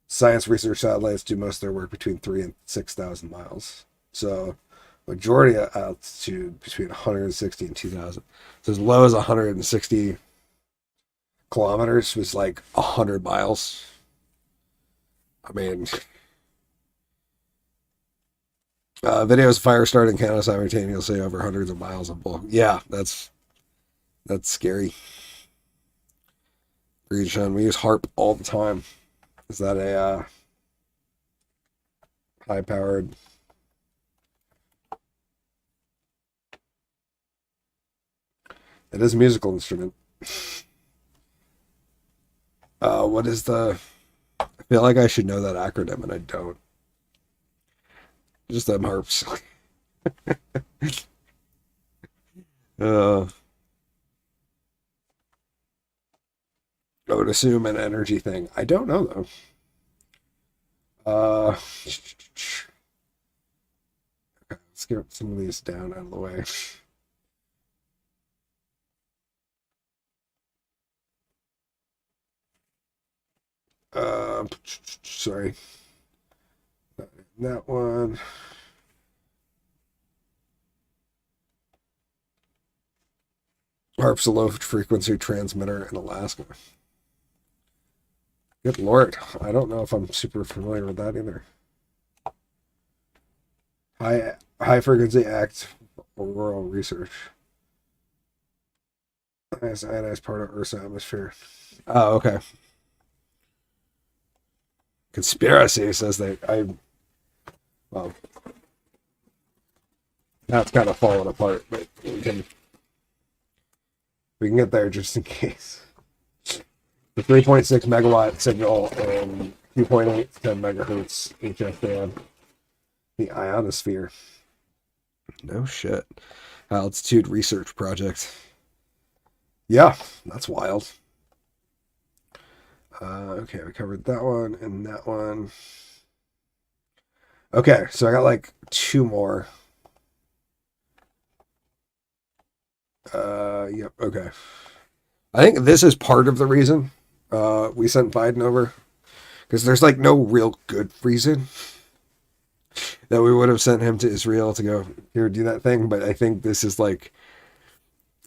Science research satellites do most of their work between 3 and 6,000 miles. So majority of altitude between 160 and 2,000. So as low as 160 kilometers was like 100 miles. I mean, videos of fire starting Canada simultaneously over hundreds of miles of bulk. Yeah, that's scary. Agreed, Sean. We use HARP all the time. Is that a high-powered? It is a musical instrument. What is the? I feel like I should know that acronym, and I don't. Just them harps. I would assume an energy thing. I don't know though. Okay, let's get some of these down out of the way. Sorry. That one. HARP's a low frequency transmitter in Alaska. Good Lord. I don't know if I'm super familiar with that either. High frequency act auroral research. Ionized part of Earth's atmosphere. Oh, okay. Conspiracy says well, that's kind of falling apart, but we can get there just in case. The 3.6 megawatt signal and 2.8 to 10 megahertz HF the ionosphere. No shit. Altitude research project. Yeah, that's wild. Okay, we covered that one and that one. Okay, so I got like two more. Yep, okay. I think this is part of the reason we sent Biden over. Because there's like no real good reason that we would have sent him to Israel to go here do that thing. But I think this is like,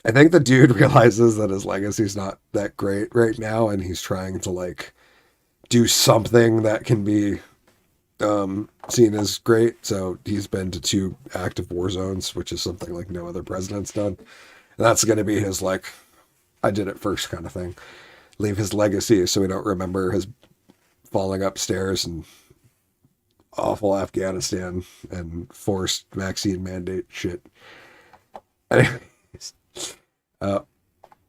I think the dude realizes that his legacy's not that great right now, and he's trying to like do something that can be seen as great. So he's been to 2 active war zones, which is something like no other president's done. And that's going to be his like, I did it first kind of thing. Leave his legacy so we don't remember his falling upstairs and awful Afghanistan and forced vaccine mandate shit. Anyways,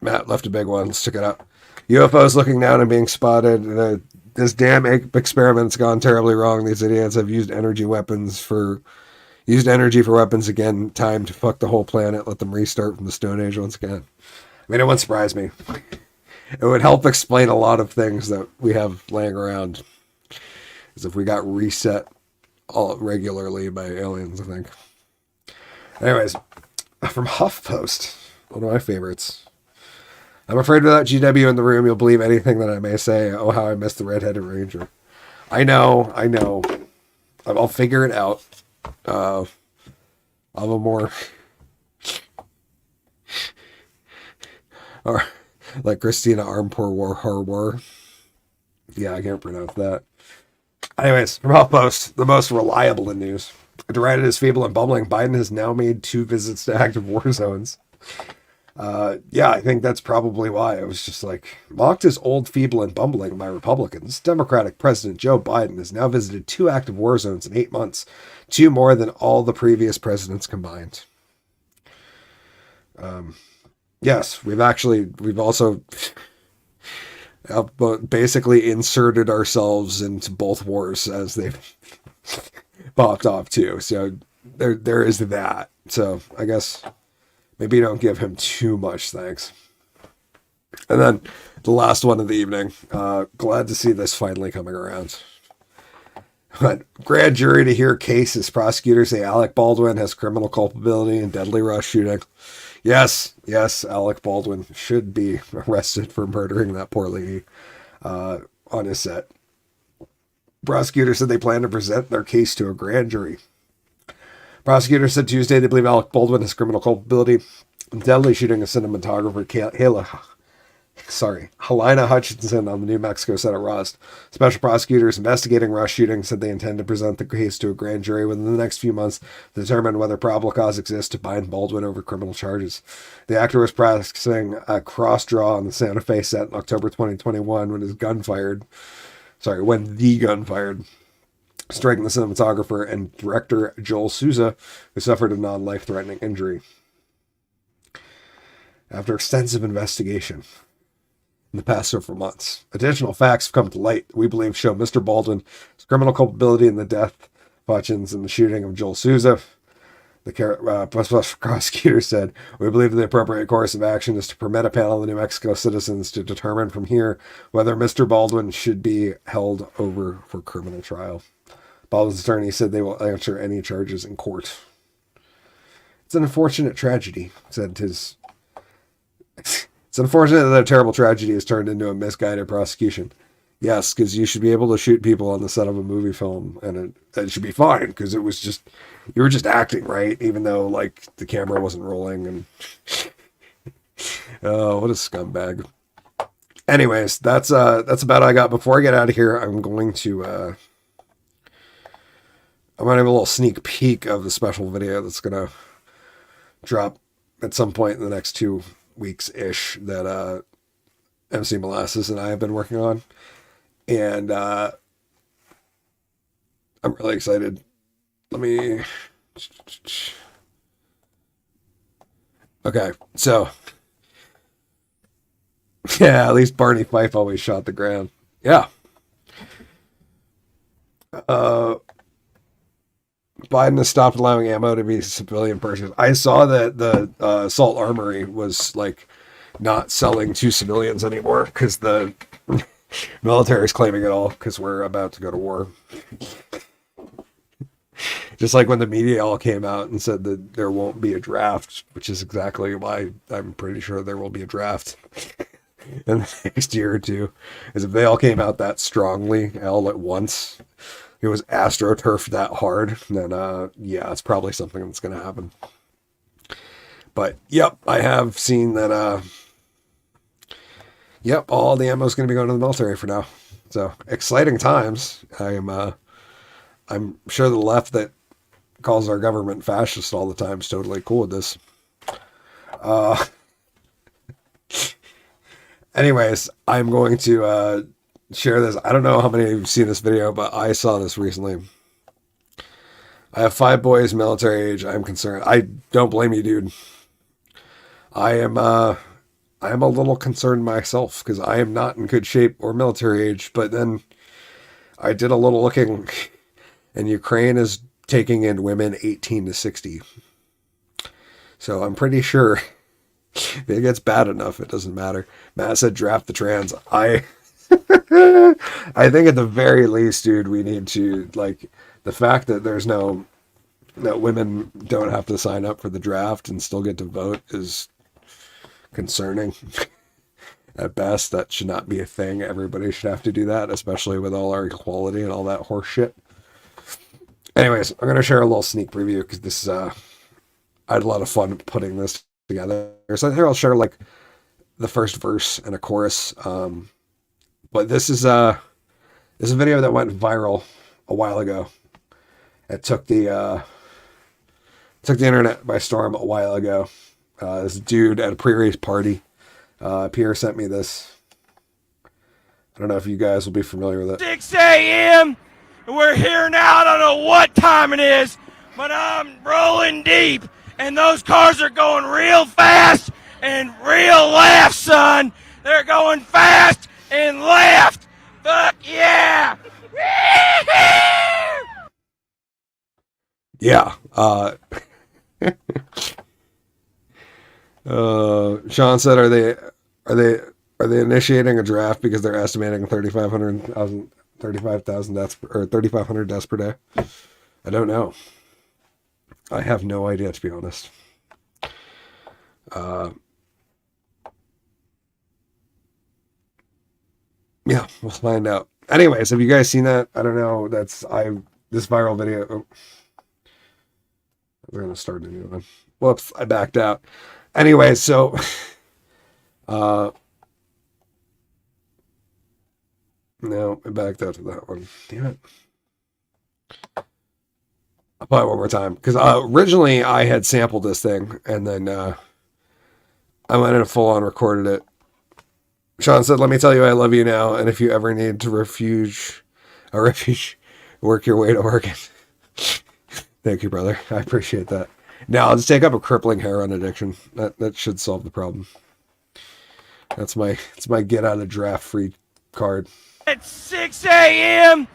Matt left a big one. Let's check it out. UFOs looking down and being spotted. This damn experiment's gone terribly wrong. These idiots have used energy for weapons again. Time to fuck the whole planet. Let them restart from the Stone Age once again. I mean, it wouldn't surprise me. It would help explain a lot of things that we have laying around. As if we got reset all regularly by aliens, I think. Anyways, from HuffPost, one of my favorites. I'm afraid without GW in the room, you'll believe anything that I may say. Oh, how I miss the Red-Headed Ranger. I know. I'll figure it out. I'll have a more or like Christina Armpour. Yeah, I can't pronounce that. Anyways, from HuffPost, the most reliable in news. Derided as feeble and bumbling, Biden has now made 2 visits to active war zones. Yeah, I think that's probably why. I was just like, mocked as old, feeble, and bumbling by Republicans, Democratic President Joe Biden has now visited 2 active war zones in 8 months, 2 more than all the previous presidents combined. Yes, we've also basically inserted ourselves into both wars as they've popped off too. So there is that. So I guess maybe don't give him too much thanks. And then the last one of the evening. Glad to see this finally coming around. But grand jury to hear cases. Prosecutors say Alec Baldwin has criminal culpability in deadly rush shooting. Yes, Alec Baldwin should be arrested for murdering that poor lady on his set. Prosecutors said they plan to present their case to a grand jury. Prosecutors said Tuesday they believe Alec Baldwin has criminal culpability in deadly shooting a cinematographer, Helena Hutchinson on the New Mexico set of Rust. Special prosecutors investigating rush shooting said they intend to present the case to a grand jury within the next few months to determine whether probable cause exists to bind Baldwin over criminal charges. The actor was practicing a cross draw on the Santa Fe set in October 2021 when the gun fired, striking the cinematographer and director Joel Souza, who suffered a non-life-threatening injury. After extensive investigation in the past several months, additional facts have come to light we believe show Mr. Baldwin's criminal culpability in the death of Hutchins and the shooting of Joel Souza. The prosecutor said, we believe the appropriate course of action is to permit a panel of New Mexico citizens to determine from here whether Mr. Baldwin should be held over for criminal trial. Baldwin's attorney said they will answer any charges in court. It's an unfortunate tragedy, said his... It's unfortunate that a terrible tragedy has turned into a misguided prosecution. Yes, because you should be able to shoot people on the set of a movie film, and it should be fine, because you were just acting, right? Even though, like, the camera wasn't rolling, and... Oh, what a scumbag. Anyways, that's about all I got. Before I get out of here, I'm going to have a little sneak peek of the special video that's going to drop at some point in the next 2 weeks-ish that MC Molasses and I have been working on. And I'm really excited. Okay, so yeah, at least Barney Fife always shot the ground. Yeah. Biden has stopped allowing ammo to be civilian purchased. I saw that the Assault Armory was like not selling to civilians anymore because the military is claiming it all because we're about to go to war. Just like when the media all came out and said that there won't be a draft, which is exactly why I'm pretty sure there will be a draft in the next year or two. Is if they all came out that strongly all at once, it was astroturfed that hard, then yeah, it's probably something that's going to happen. But yep, I have seen that. Yep, all the ammo is going to be going to the military for now. So exciting times. I'm sure the left that calls our government fascist all the time is totally cool with this. Anyways, I'm going to share this. I don't know how many of you have seen this video, but I saw this recently. I have 5 boys military age. I'm concerned. I don't blame you, dude. I am a little concerned myself because I am not in good shape or military age. But then I did a little looking, and Ukraine is taking in women 18 to 60. So I'm pretty sure if it gets bad enough, it doesn't matter. Matt said draft the trans. I think at the very least, dude, we need to, like, the fact that that women don't have to sign up for the draft and still get to vote is concerning. At best, that should not be a thing. Everybody should have to do that, especially with all our equality and all that horse shit. Anyways, I'm going to share a little sneak preview because this I had a lot of fun putting this together. So here I'll share like the first verse and a chorus. But this is a video that went viral a while ago. It took the internet by storm a while ago. This dude at a pre-race party, Pierre sent me this. I don't know if you guys will be familiar with it. 6 a.m. We're here now. I don't know what time it is, but I'm rolling deep, and those cars are going real fast and real left, son. They're going fast and left. Fuck yeah! Yeah. Sean said, "Are they initiating a draft because they're estimating 35,000 deaths or 3,500 deaths per day?" I don't know. I have no idea, to be honest. Yeah, we'll find out. Anyways, have you guys seen that? I don't know. This viral video. Oh, we're gonna start a new one. Whoops, I backed out. Anyway, so no, I backed out to that one. Damn it. I'll play it one more time. Because originally I had sampled this thing, and then I went in and full on recorded it. Sean said, "Let me tell you I love you now, and if you ever need to refuge, work your way to Oregon." Thank you, brother. I appreciate that. Now I'll just take up a crippling heroin addiction. That should solve the problem. It's my get out of draft free card. It's 6 a.m.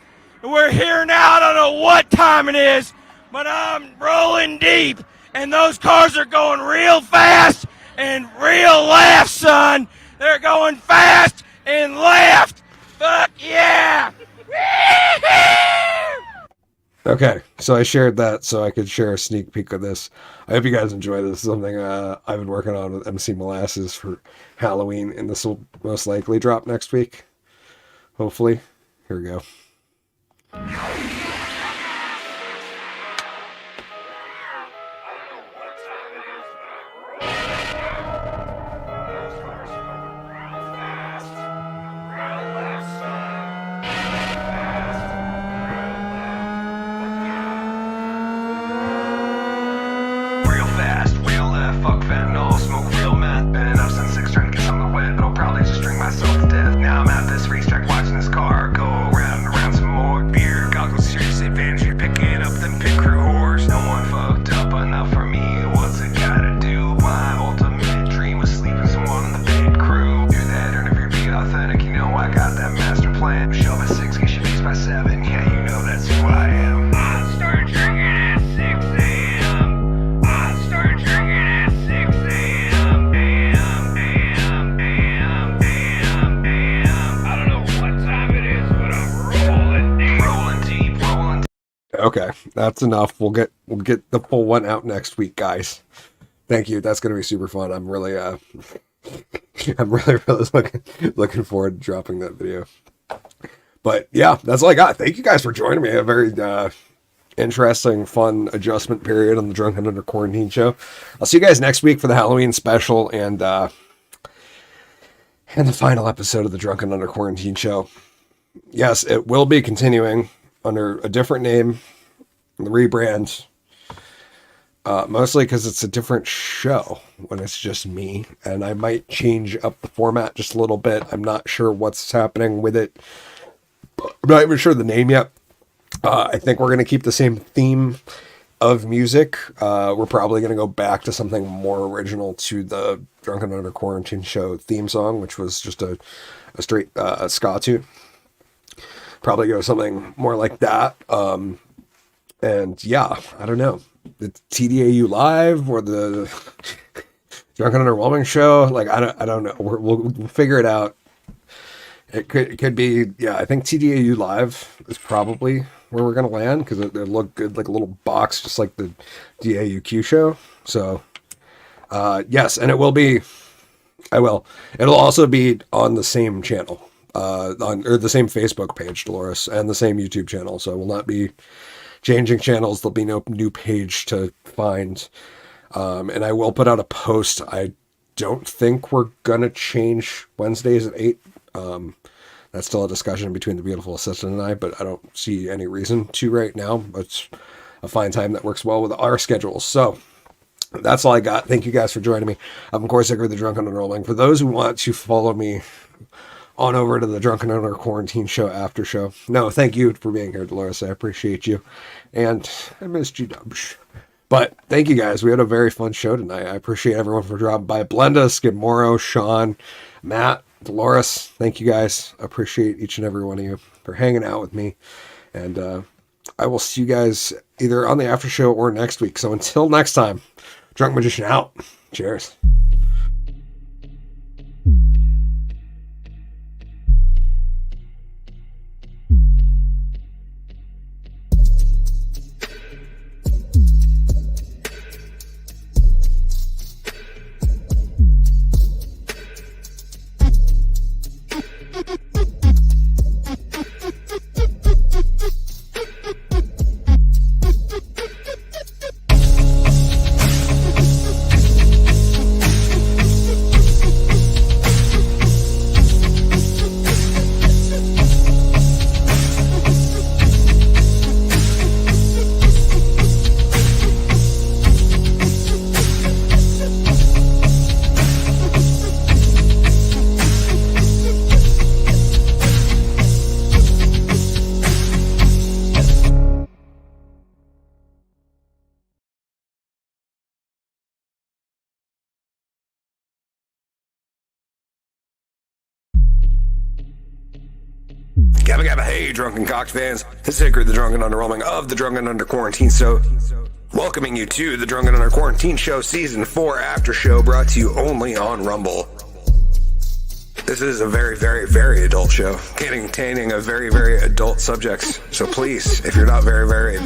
We're here now. I don't know what time it is, but I'm rolling deep, and those cars are going real fast and real left, son. They're going fast and left. Fuck yeah! Okay, so I shared that so I could share a sneak peek of this. I hope you guys enjoy this. Something I've been working on with MC Molasses for Halloween, and this will most likely drop next week. Hopefully. Here we go. Okay, that's enough. We'll get the full one out next week, guys. Thank you. That's gonna be super fun. I'm really looking forward to dropping that video. But yeah, that's all I got. Thank you guys for joining me. A very interesting, fun adjustment period on the Drunken Under Quarantine show. I'll see you guys next week for the Halloween special and the final episode of the Drunken Under Quarantine show. Yes, it will be continuing under a different name, the rebrand, mostly because it's a different show when it's just me, and I might change up the format just a little bit. I'm not sure what's happening with it. I'm not even sure the name yet. I think we're going to keep the same theme of music. We're probably going to go back to something more original to the Drunken Under Quarantine show theme song, which was just a straight ska tune. Probably go something more like that. And yeah, I don't know. The TDAU Live or the Drunken Underwhelming show. Like, I don't know. We'll figure it out. It could be, yeah, I think TDAU Live is probably where we're going to land because it look good, like a little box, just like the DAUQ show. So, yes, and it'll also be on the same channel. On the same Facebook page, Dolores, and the same YouTube channel. So I will not be changing channels. There'll be no new page to find. And I will put out a post. I don't think we're gonna change Wednesdays at 8. That's still a discussion between the beautiful assistant and I, but I don't see any reason to right now. It's a fine time that works well with our schedules. So that's all I got. Thank you guys for joining me. I'm, of course, Hickory, the Drunken Underwhelming. For those who want to follow me on over to the Drunken Under Quarantine show after show. No, thank you for being here, Dolores. I appreciate you. And I missed you, Dubs. But thank you guys. We had a very fun show tonight. I appreciate everyone for dropping by. Blenda, Skip Morrow, Sean, Matt, Dolores. Thank you guys. I appreciate each and every one of you for hanging out with me. And I will see you guys either on the after show or next week. So until next time, Drunk Magician out. Cheers. Gabba gabba hey, drunken cocked fans. This is Hickory, the Drunken Underwhelming of the Drunken Under Quarantine Show. Welcoming you to the Drunken Under Quarantine Show Season 4 After Show, brought to you only on Rumble. This is a very, very, very adult show, containing a very, very adult subjects. So please, if you're not very, very